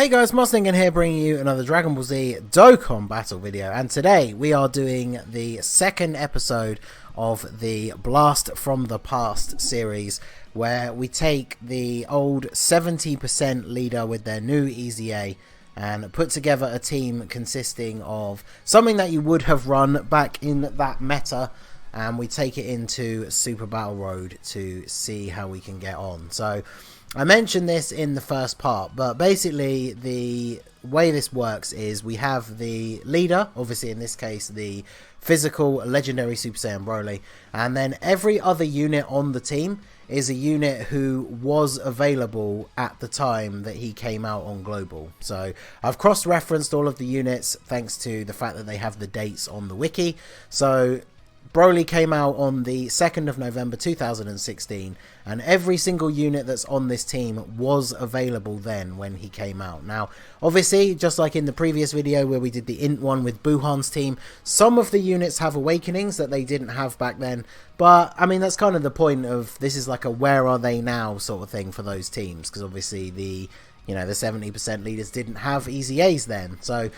Hey guys, Ningen here bringing you another Dragon Ball Z Dokkan battle video, and today we are doing the second episode of the Blast from the Past series, where we take the old 70% leader with their new EZA and put together a team consisting of something that you would have run back in that meta, and we take it into Super Battle Road to see how we can get on. So I mentioned this in the first part, but basically the way this works is we have the leader, obviously in this case the physical legendary Super Saiyan Broly, and then every other unit on the team is a unit who was available at the time that he came out on Global. So I've cross-referenced all of the units thanks to the fact that they have the dates on the wiki. So Broly came out on the 2nd of November 2016, and every single unit that's on this team was available then when he came out. Now, obviously, just like in the previous video where we did the Int one with Buhan's team, some of the units have awakenings that they didn't have back then, but I mean, that's kind of the point of this. Is like a where are they now sort of thing for those teams, because obviously the 70% leaders didn't have EZAs then. So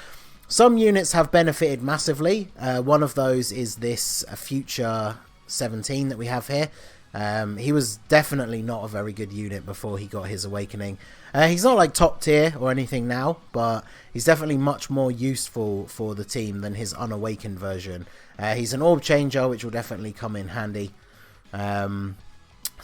some units have benefited massively. One of those is this Future 17 that we have here. He was definitely not a very good unit before he got his awakening. He's not like top tier or anything now, but he's definitely much more useful for the team than his unawakened version. He's an orb changer, which will definitely come in handy. So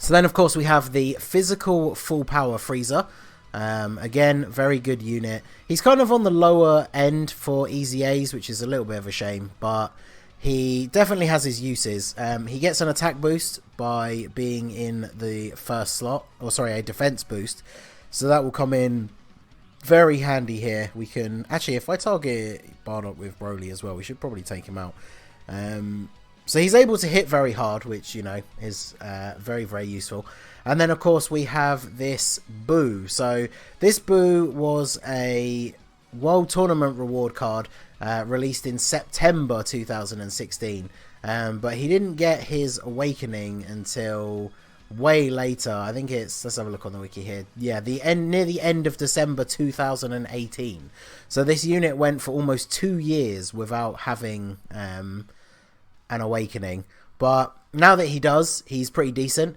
then of course we have the physical full power Frieza. Again, very good unit. He's kind of on the lower end for EZAs, which is a little bit of a shame, but he definitely has his uses. He gets an attack boost by being in the first slot, or sorry, a defense boost, so that will come in very handy here. We can actually, if I target Bardock with Broly as well, we should probably take him out. So he's able to hit very hard, which, is very, very useful. And then, of course, we have this Boo. So this Boo was a World Tournament reward card released in September 2016. But he didn't get his awakening until way later. I think it's, let's have a look on the wiki here. Yeah, near the end of December 2018. So this unit went for almost 2 years without having an awakening, but now that he does, he's pretty decent.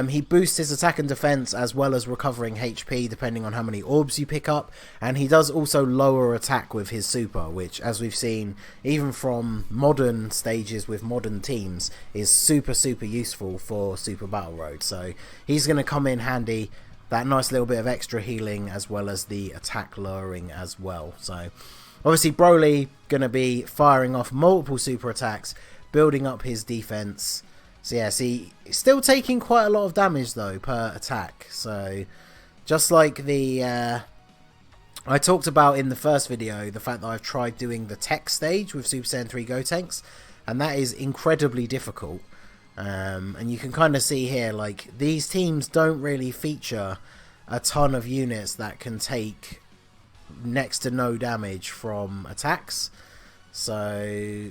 He boosts his attack and defense as well as recovering HP depending on how many orbs you pick up, and he does also lower attack with his super, which, as we've seen even from modern stages with modern teams, is super useful for Super Battle Road. So he's going to come in handy, that nice little bit of extra healing as well as the attack lowering as well. So obviously Broly going to be firing off multiple super attacks, building up his defense. So yeah, see, still taking quite a lot of damage though per attack. So just like the I talked about in the first video, the fact that I've tried doing the tech stage with Super Saiyan 3 Gotenks, and that is incredibly difficult. And you can kind of see here, like, these teams don't really feature a ton of units that can take next to no damage from attacks. So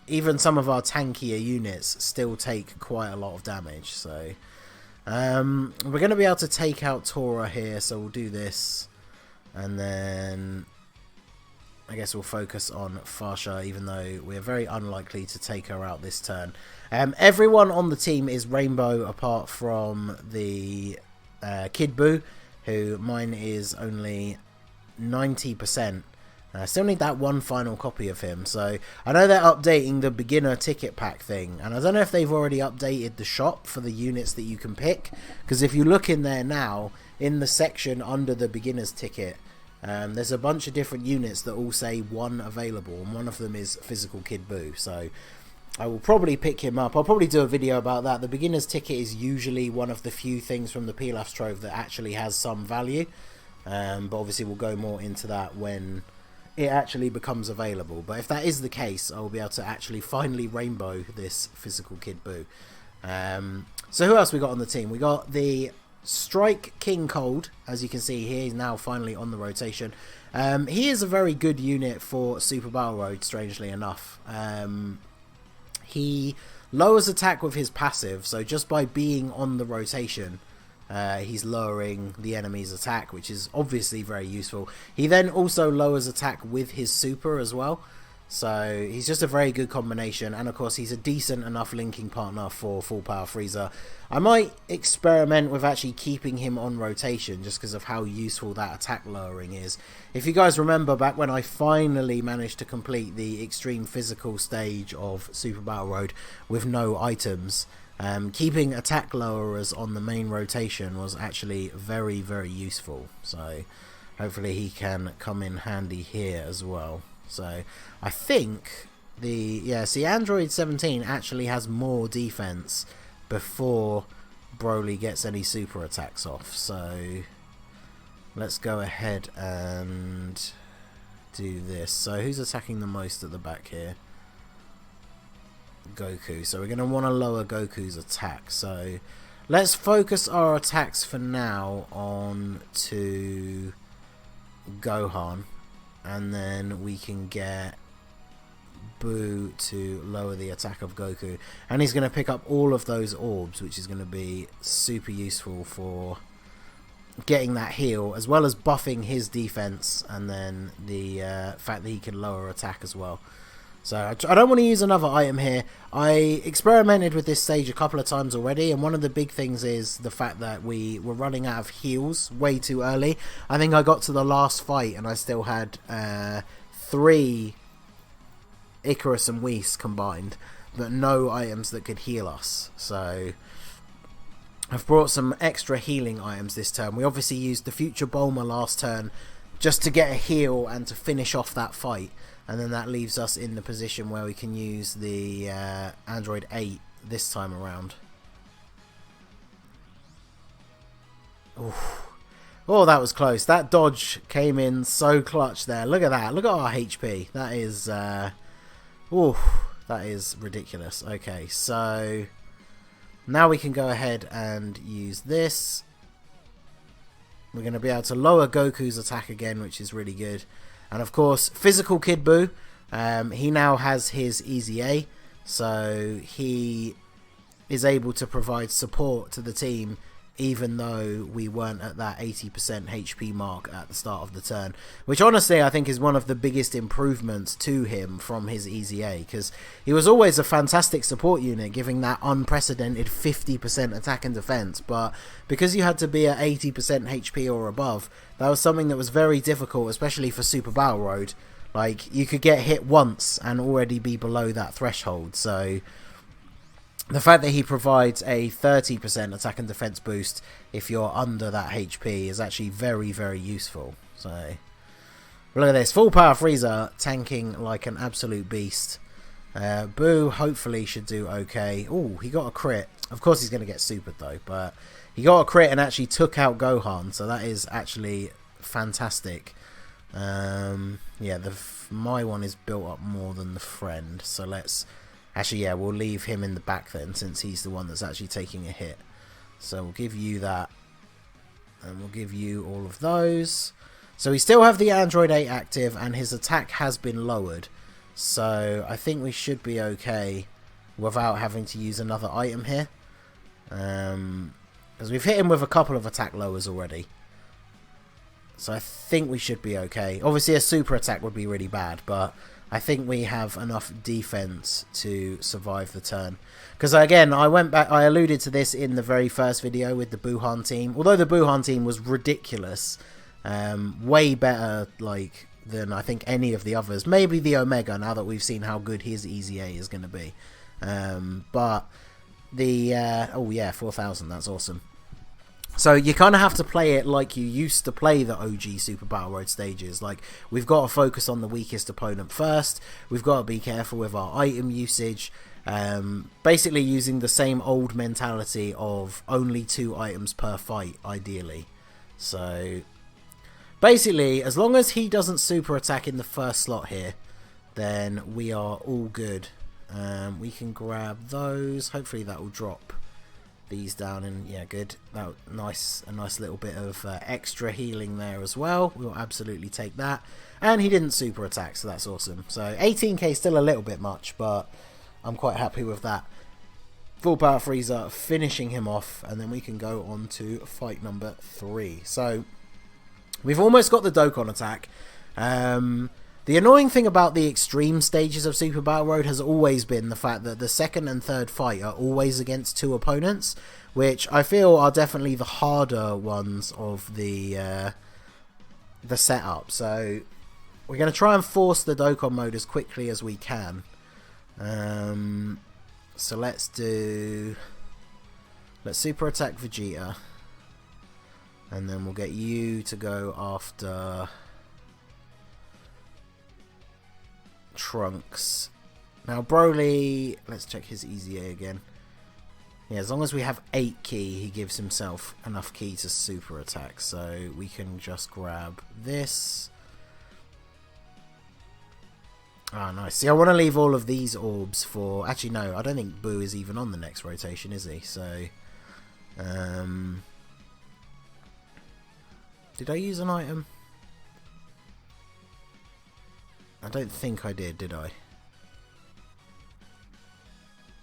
even some of our tankier units still take quite a lot of damage. So we're going to be able to take out Tora here, so we'll do this, and then I guess we'll focus on Farsha, even though we're very unlikely to take her out this turn. Everyone on the team is Rainbow apart from the Kid Buu, who mine is only 90%. I still need that one final copy of him. So I know they're updating the beginner ticket pack thing, and I don't know if they've already updated the shop for the units that you can pick, because if you look in there now, in the section under the beginner's ticket, there's a bunch of different units that all say one available, and one of them is physical Kid Buu. So I will probably pick him up. I'll probably do a video about that. The beginner's ticket is usually one of the few things from the Pilaf's Trove that actually has some value, but obviously we'll go more into that when it actually becomes available. But if that is the case, I will be able to actually finally rainbow this physical Kid Buu. So who else we got on the team? We got the Strike King Cold, as you can see here. He's now finally on the rotation. He is a very good unit for Super Battle Road, strangely enough. He lowers attack with his passive, so just by being on the rotation, he's lowering the enemy's attack, which is obviously very useful. He then also lowers attack with his super as well. So he's just a very good combination, and of course he's a decent enough linking partner for Full Power Frieza. I might experiment with actually keeping him on rotation just because of how useful that attack lowering is. If you guys remember back when I finally managed to complete the extreme physical stage of Super Battle Road with no items, keeping attack lowerers on the main rotation was actually very, very useful. So hopefully he can come in handy here as well. So I think Android 17 actually has more defense before Broly gets any super attacks off. So let's go ahead and do this. So who's attacking the most at the back here? Goku. So we're going to want to lower Goku's attack. So let's focus our attacks for now on to Gohan. And then we can get Boo to lower the attack of Goku. And he's going to pick up all of those orbs, which is going to be super useful for getting that heal, as well as buffing his defense, and then the fact that he can lower attack as well. So I don't want to use another item here. I experimented with this stage a couple of times already, and one of the big things is the fact that we were running out of heals way too early. I think I got to the last fight and I still had 3 Icarus and Whis combined, but no items that could heal us. So I've brought some extra healing items this turn. We obviously used the Future Bulma last turn just to get a heal and to finish off that fight. And then that leaves us in the position where we can use the Android 8 this time around. Oof. Oh, that was close. That dodge came in so clutch there. Look at that. Look at our HP. That is... that is ridiculous. Okay, so... now we can go ahead and use this. We're going to be able to lower Goku's attack again, which is really good. And of course, Physical Kid Buu, he now has his Easy A, so he is able to provide support to the team even though we weren't at that 80% HP mark at the start of the turn. Which honestly I think is one of the biggest improvements to him from his Easy A, because he was always a fantastic support unit, giving that unprecedented 50% attack and defense, but because you had to be at 80% HP or above, that was something that was very difficult, especially for Super Battle Road. Like, you could get hit once and already be below that threshold, so... the fact that he provides a 30% attack and defense boost if you're under that HP is actually very, very useful. So, look at this. Full Power Frieza tanking like an absolute beast. Boo hopefully should do okay. Oh, he got a crit. Of course he's going to get supered though, but he got a crit and actually took out Gohan. So that is actually fantastic. Yeah, my one is built up more than the friend. So let's... actually, yeah, we'll leave him in the back then, since he's the one that's actually taking a hit. So we'll give you that. And we'll give you all of those. So we still have the Android 8 active, and his attack has been lowered. So I think we should be okay without having to use another item here. Because we've hit him with a couple of attack lowers already. So I think we should be okay. Obviously a super attack would be really bad, but... I think we have enough defense to survive the turn. Because again, I alluded to this in the very first video with the Buhan team. Although the Buhan team was ridiculous, way better than I think any of the others. Maybe the Omega, now that we've seen how good his Easy A is going to be. But the oh yeah, 4,000. That's awesome. So you kind of have to play it like you used to play the OG Super Battle Road stages. Like, we've got to focus on the weakest opponent first. We've got to be careful with our item usage. Basically using the same old mentality of only 2 items per fight, ideally. So, basically, as long as he doesn't super attack in the first slot here, then we are all good. We can grab those. Hopefully that will drop these down, and yeah, good. That a nice little bit of extra healing there as well. We'll absolutely take that. And he didn't super attack, so that's awesome. So 18k is still a little bit much, but I'm quite happy with that. Full Power Frieza, finishing him off, and then we can go on to fight number 3. So, we've almost got the Dokkan attack. The annoying thing about the extreme stages of Super Battle Road has always been the fact that the second and third fight are always against 2 opponents, which I feel are definitely the harder ones of the setup. So we're going to try and force the Dokkan mode as quickly as we can. So let's super attack Vegeta, and then we'll get you to go after Trunks. Now Broly, let's check his EZA again. Yeah, as long as we have 8 ki, he gives himself enough ki to super attack. So we can just grab this. Ah, nice. See, I want to leave all of these orbs for... Actually, no, I don't think Boo is even on the next rotation, is he? So, did I use an item? I don't think I did I?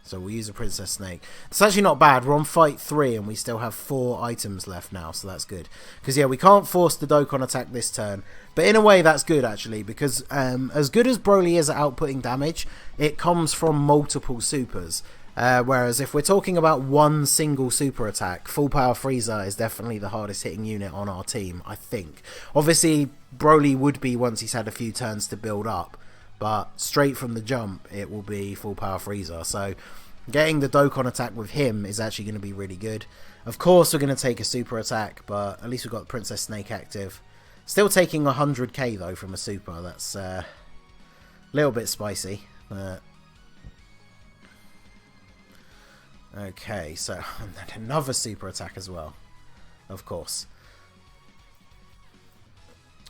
So we'll use a Princess Snake. It's actually not bad. We're on fight 3 and we still have 4 items left now, so that's good. Because, yeah, we can't force the Dokkan attack this turn. But in a way, that's good, actually, because as good as Broly is at outputting damage, it comes from multiple supers. Whereas if we're talking about one single super attack, Full Power Frieza is definitely the hardest hitting unit on our team, I think. Obviously, Broly would be once he's had a few turns to build up, but straight from the jump, it will be Full Power Frieza. So getting the Dokkan attack with him is actually going to be really good. Of course, we're going to take a super attack, but at least we've got Princess Snake active. Still taking 100k though from a super. That's a little bit spicy. Okay, so another super attack as well, of course.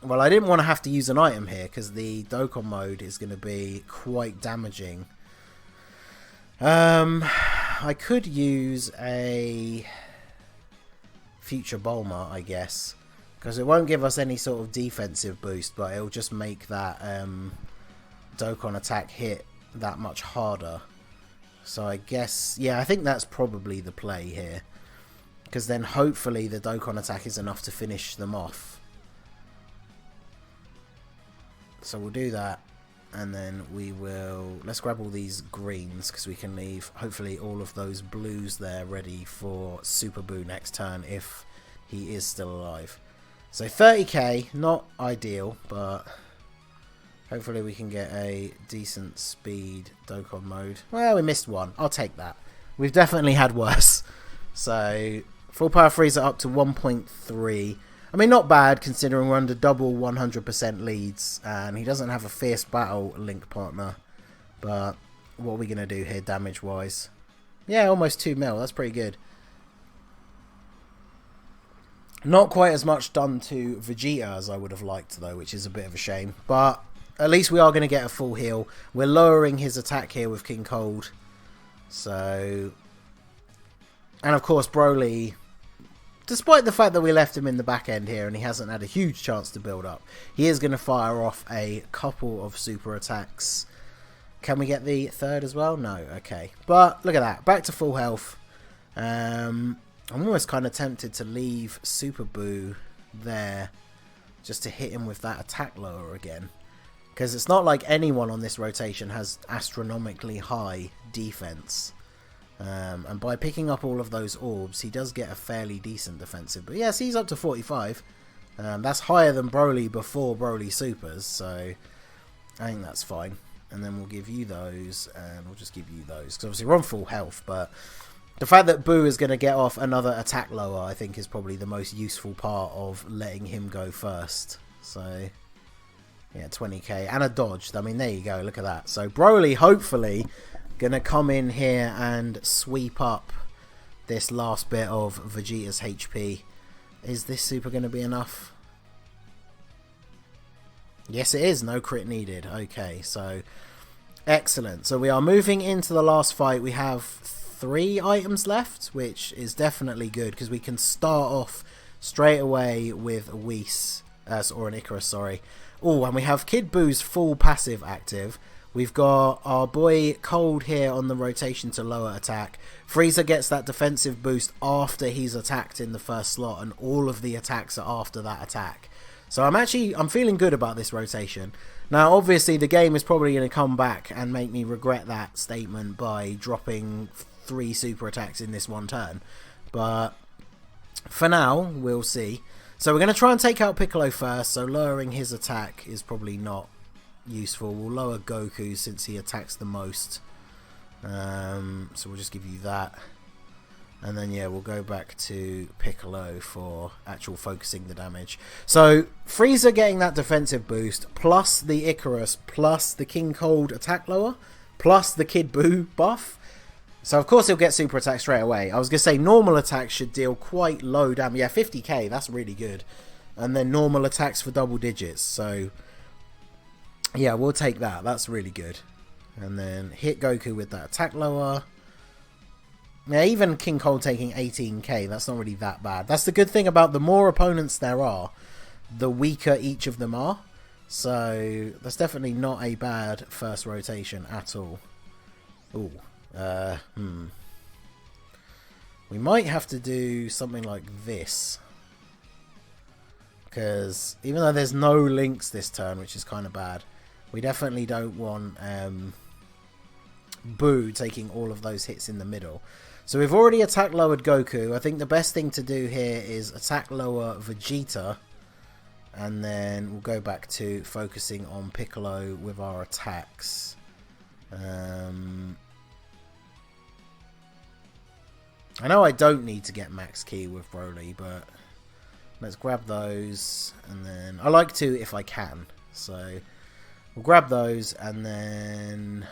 Well, I didn't want to have to use an item here because the Dokkan mode is going to be quite damaging. I could use a Future Bulma, I guess, because it won't give us any sort of defensive boost, but it'll just make that Dokkan attack hit that much harder. So I guess, yeah, I think that's probably the play here, because then hopefully the Dokkan attack is enough to finish them off. So we'll do that, and then we will... Let's grab all these greens, because we can leave, hopefully, all of those blues there ready for Super Boo next turn, if he is still alive. So 30k, not ideal, but hopefully we can get a decent speed Dokkan mode. Well, we missed one. I'll take that. We've definitely had worse. So, Full Power Frieza up to 1.3. I mean, not bad considering we're under double 100% leads, and he doesn't have a Fierce Battle Link partner. But what are we going to do here damage-wise? Yeah, almost 2 mil. That's pretty good. Not quite as much done to Vegeta as I would have liked, though, which is a bit of a shame. But at least we are going to get a full heal. We're lowering his attack here with King Cold. So... And, of course, Broly... Despite the fact that we left him in the back end here and he hasn't had a huge chance to build up, he is going to fire off a couple of super attacks. Can we get the third as well? No, okay. But look at that, back to full health. I'm almost kind of tempted to leave Super Boo there just to hit him with that attack lower again. Because it's not like anyone on this rotation has astronomically high defense. And by picking up all of those orbs, he does get a fairly decent defensive. But yes, he's up to 45. That's higher than Broly before Broly supers, so I think that's fine. And then we'll give you those, and we'll just give you those. Because obviously we're on full health, but the fact that Boo is going to get off another attack lower, I think, is probably the most useful part of letting him go first. So, yeah, 20k. And a dodge. I mean, there you go. Look at that. So Broly, hopefully, gonna come in here and sweep up this last bit of Vegeta's HP. Is this super gonna be enough? Yes, it is. No crit needed. Okay, so excellent. So we are moving into the last fight. We have 3 items left, which is definitely good because we can start off straight away with a Whis, or an Icarus, sorry. Oh, and we have Kid Boo's full passive active, We've got our boy Cold here on the rotation to lower attack. Frieza gets that defensive boost after he's attacked in the first slot, and all of the attacks are after that attack. So I'm feeling good about this rotation. Now, obviously, the game is probably going to come back and make me regret that statement by dropping 3 super attacks in this one turn. But for now, we'll see. So we're going to try and take out Piccolo first, so lowering his attack is probably not useful. We'll lower Goku since he attacks the most. So we'll just give you that. And then, yeah, we'll go back to Piccolo for actual focusing the damage. So, Frieza getting that defensive boost, plus the Icarus, plus the King Cold attack lower, plus the Kid Buu buff. So, of course, he'll get super attack straight away. I was going to say normal attacks should deal quite low damage. Yeah, 50k, that's really good. And then normal attacks for double digits. So, yeah, we'll take that. That's really good. And then hit Goku with that attack lower. Yeah, even King Cold taking 18k, that's not really that bad. That's the good thing about the more opponents there are, the weaker each of them are. So, that's definitely not a bad first rotation at all. Ooh. We might have to do something like this. Because even though there's no links this turn, which is kind of bad, we definitely don't want Buu taking all of those hits in the middle. So we've already attack lowered Goku. I think the best thing to do here is attack lower Vegeta. And then we'll go back to focusing on Piccolo with our attacks. I know I don't need to get max key with Broly, but let's grab those. And then I like to if I can. So we'll grab those and then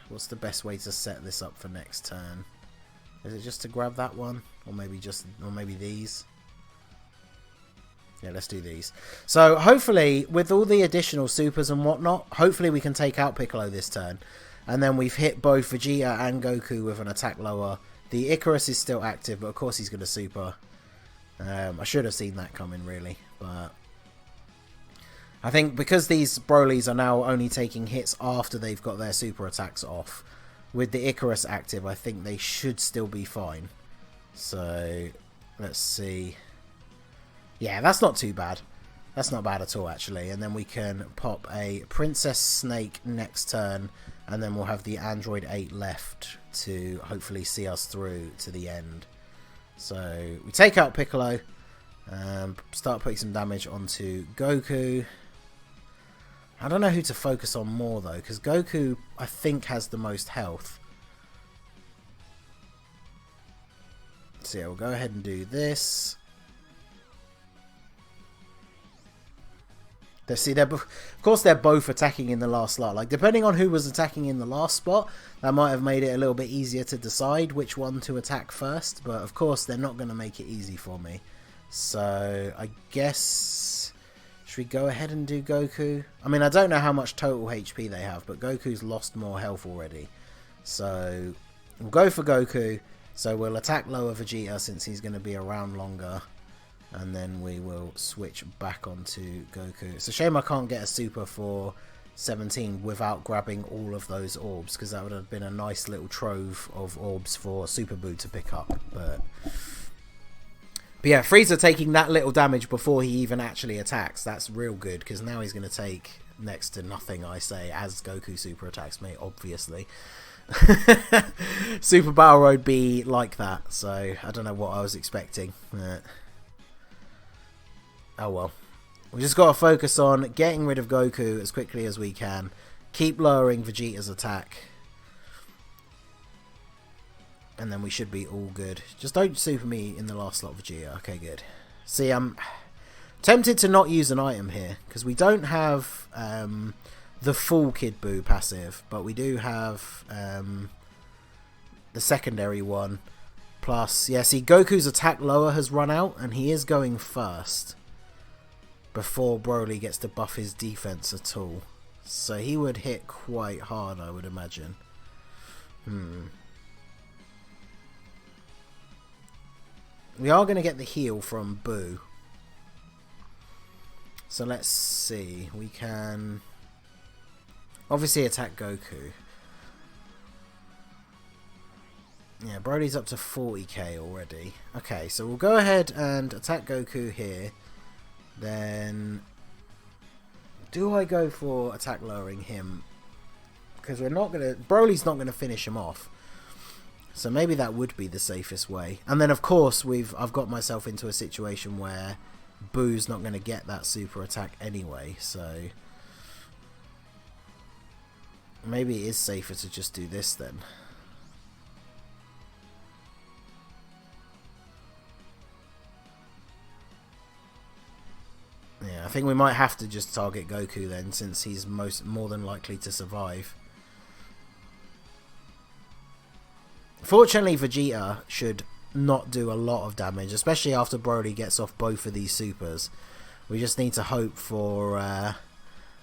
what's the best way to set this up for next turn? Is it just to grab that one? Or maybe these? Yeah, let's do these. So hopefully, with all the additional supers and whatnot, hopefully we can take out Piccolo this turn. And then we've hit both Vegeta and Goku with an attack lower. The Icarus is still active, but of course he's going to super. I should have seen that coming, really. But I think because these Brolys are now only taking hits after they've got their super attacks off, with the Icarus active, I think they should still be fine. So, let's see. Yeah, that's not too bad. That's not bad at all, actually. And then we can pop a Princess Snake next turn, and then we'll have the Android 8 left to hopefully see us through to the end. So, we take out Piccolo, start putting some damage onto Goku. I don't know who to focus on more, though, because Goku, I think, has the most health. So, yeah, we'll go ahead and do this. See, of course, they're both attacking in the last slot. Like, depending on who was attacking in the last spot, that might have made it a little bit easier to decide which one to attack first. But, of course, they're not going to make it easy for me. So, I guess... should we go ahead and do Goku? I mean, I don't know how much total HP they have, but Goku's lost more health already. So, we'll go for Goku. So, we'll attack lower Vegeta since he's going to be around longer. And then we will switch back onto Goku. It's a shame I can't get a super for 17 without grabbing all of those orbs, because that would have been a nice little trove of orbs for Super Buu to pick up. But yeah, Frieza taking that little damage before he even actually attacks, that's real good, because now he's going to take next to nothing, I say, as Goku super attacks me, obviously. Super Battle Road be like that, so I don't know what I was expecting. Oh well. We just got to focus on getting rid of Goku as quickly as we can. Keep lowering Vegeta's attack. And then we should be all good. Just don't super me in the last slot, Vegeta. Okay, good. See, I'm tempted to not use an item here, because we don't have the full Kid Buu passive, but we do have the secondary one. Plus, yeah, see, Goku's attack lower has run out, and he is going first before Broly gets to buff his defense at all. So he would hit quite hard, I would imagine. We are going to get the heal from Buu. So let's see. We can Obviously attack Goku. Yeah, Broly's up to 40k already. Okay, so we'll go ahead and attack Goku here. Then, do I go for attack lowering him? Because we're not gonna. Broly's not gonna finish him off. So maybe that would be the safest way. And then of course I've got myself into a situation where Boo's not gonna get that super attack anyway. So maybe it is safer to just do this then. Yeah, I think we might have to just target Goku then, since he's more than likely to survive. Fortunately, Vegeta should not do a lot of damage, especially after Broly gets off both of these supers. We just need to hope for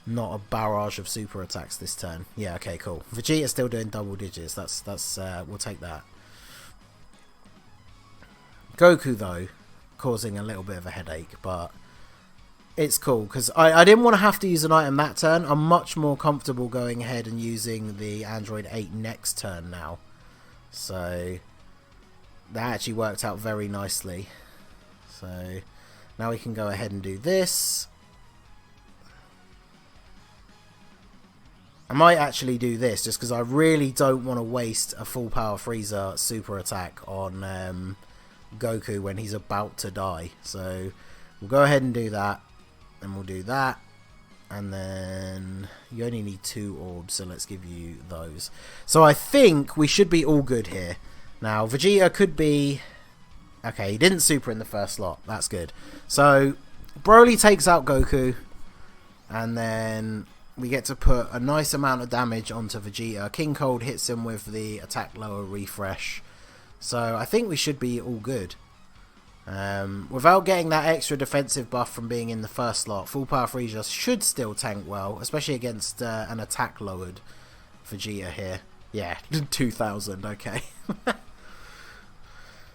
not a barrage of super attacks this turn. Yeah, okay, cool. Vegeta's still doing double digits. That's we'll take that. Goku though, causing a little bit of a headache, but it's cool because I didn't want to have to use an item that turn. I'm much more comfortable going ahead and using the Android 8 next turn now. So that actually worked out very nicely. So now we can go ahead and do this. I might actually do this just because I really don't want to waste a full power Frieza super attack on Goku when he's about to die. So we'll go ahead and do that. And we'll do that. And then you only need 2 orbs, so let's give you those. So I think we should be all good here. Now, Vegeta could be... Okay, he didn't super in the first slot. That's good. So, Broly takes out Goku. And then we get to put a nice amount of damage onto Vegeta. King Cold hits him with the attack lower refresh. So, I think we should be all good. Without getting that extra defensive buff from being in the first slot, full power Frieza should still tank well, especially against an attack lowered Vegeta here. Yeah, 2000, okay.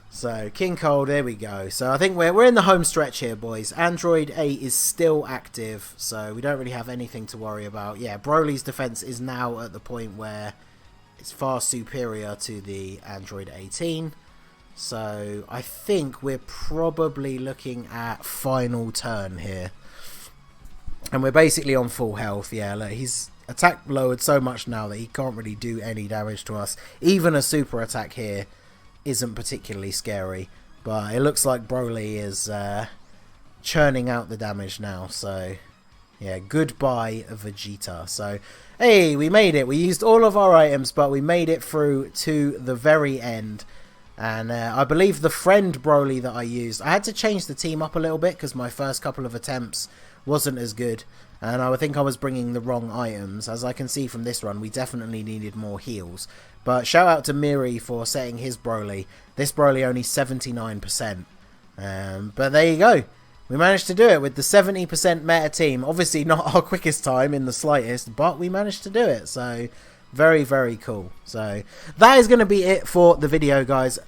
So, King Cold, there we go. So I think we're in the home stretch here, boys. Android 8 is still active, so we don't really have anything to worry about. Yeah, Broly's defense is now at the point where it's far superior to the Android 18. So I think we're probably looking at final turn here. And we're basically on full health. Yeah, look, he's attack lowered so much now that he can't really do any damage to us. Even a super attack here isn't particularly scary. But it looks like Broly is churning out the damage now. So yeah, goodbye Vegeta. So hey, we made it. We used all of our items, but we made it through to the very end. And I believe the friend Broly that I used, I had to change the team up a little bit because my first couple of attempts wasn't as good. And I think I was bringing the wrong items. As I can see from this run, we definitely needed more heals. But shout out to Miri for setting his Broly. This Broly only 79%. But there you go. We managed to do it with the 70% meta team. Obviously not our quickest time in the slightest, but we managed to do it. So very, very cool. So that is going to be it for the video, guys.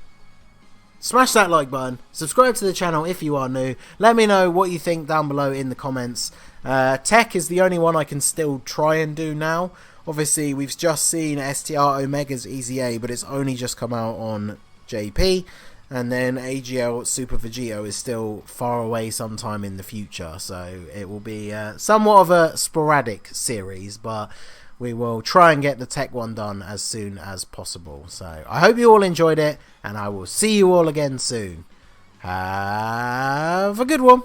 Smash that like button, subscribe to the channel if you are new, let me know what you think down below in the comments. Tech is the only one I can still try and do now. Obviously we've just seen STR Omega's EZA, but it's only just come out on JP, and then AGL Super Vegito is still far away sometime in the future, so it will be somewhat of a sporadic series, but we will try and get the tech one done as soon as possible. So I hope you all enjoyed it, and I will see you all again soon. Have a good one.